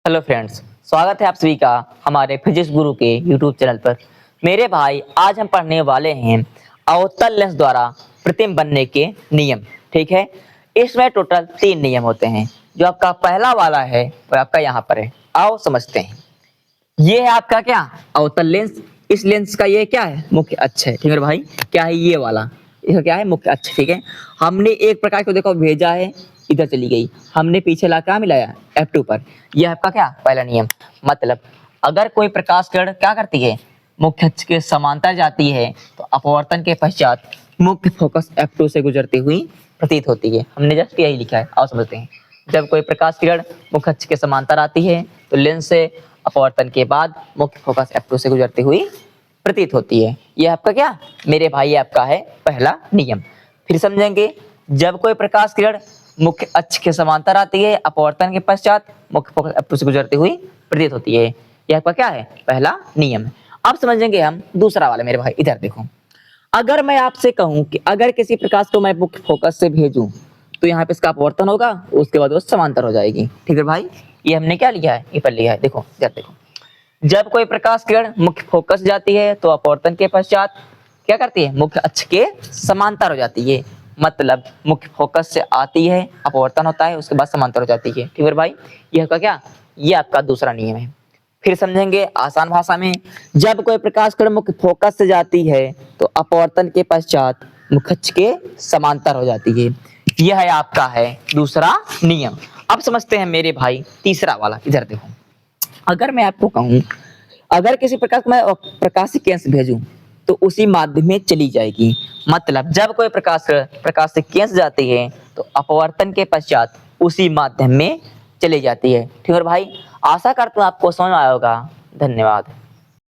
Hello friends, स्वागत है आप सभी का हमारे फिजिक्स गुरु के यूट्यूब चैनल पर। मेरे भाई, आज हम पढ़ने वाले हैं अवतल लेंस द्वारा प्रतिबिंब बनने के नियम। ठीक है, इसमें टोटल 3 नियम होते हैं। जो आपका पहला वाला है वो आपका यहाँ पर है। आओ समझते हैं। ये है आपका क्या, अवतल लेंस। इस लेंस का ये क्या है, मुख्य अक्ष है। ठीक है भाई, क्या है ये वाला, इसका क्या है, मुख्य अक्ष। ठीक है, हमने एक प्रकार को देखो भेजा है, इधर चली गई, हमने पीछे ला क्या मिलाया, F2 पर। यह आपका क्या, पहला नियम। मतलब अगर कोई प्रकाश किरण क्या करती है, मुख्य अक्ष के समांतर जाती है, तो अपवर्तन के पश्चात मुख्य फोकस F2 से गुजरती हुई प्रतीत होती है। हमने जस्ट यही लिखा है, आओ समझते हैं। जब कोई प्रकाश किरण मुख्य अक्ष के समांतर आती है, तो लेंस से अपवर्तन के बाद मुख्य फोकस F2 से गुजरती हुई प्रतीत होती है। यह आपका क्या मेरे भाई, आपका है पहला नियम। फिर समझेंगे, जब कोई प्रकाश किरण मुख्य अक्ष के समांतर आती है, अपवर्तन के पश्चात मुख्य फोकस F2 से गुजरती हुई प्रतीत होती है। यह आपका क्या है, पहला नियम। अब समझेंगे हम दूसरा वाला। मेरे भाई इधर देखो, अगर मैं आपसे कहूं कि अगर किसी प्रकाश को मैं मुख्य फोकस से भेजूं, तो यहाँ पे इसका अपवर्तन होगा, उसके बाद वो समांतर हो जाएगी। ठीक है भाई, ये हमने क्या लिया है, ये पर लिया है। देखो जब देखो, जब कोई प्रकाश किरण मुख्य फोकस जाती है, तो अपवर्तन के पश्चात क्या करती है, मुख्य अक्ष के समांतर हो जाती है। मतलब मुख्य फोकस से आती है, अपवर्तन होता है, उसके बाद समांतर हो जाती है। ठीक है भाई, ये आपका क्या, ये आपका दूसरा नियम है। फिर समझेंगे आसान भाषा में, जब कोई प्रकाश किरण मुख्य फोकस से जाती है, तो अपवर्तन के पश्चात मुख्य अक्ष के समांतर हो जाती है। यह है आपका है दूसरा नियम। अब समझते हैं मेरे भाई तीसरा वाला। इधर देखो, अगर मैं आपको कहूं, अगर किसी प्रकाश को मैं प्रकाशिक किरण भेजूं, तो उसी माध्यम में चली जाएगी। मतलब जब कोई प्रकाशिक किरण जाती है, तो अपवर्तन के पश्चात उसी माध्यम में चली जाती है। ठीक है भाई, आशा करता हूं आपको समझ आया होगा। धन्यवाद।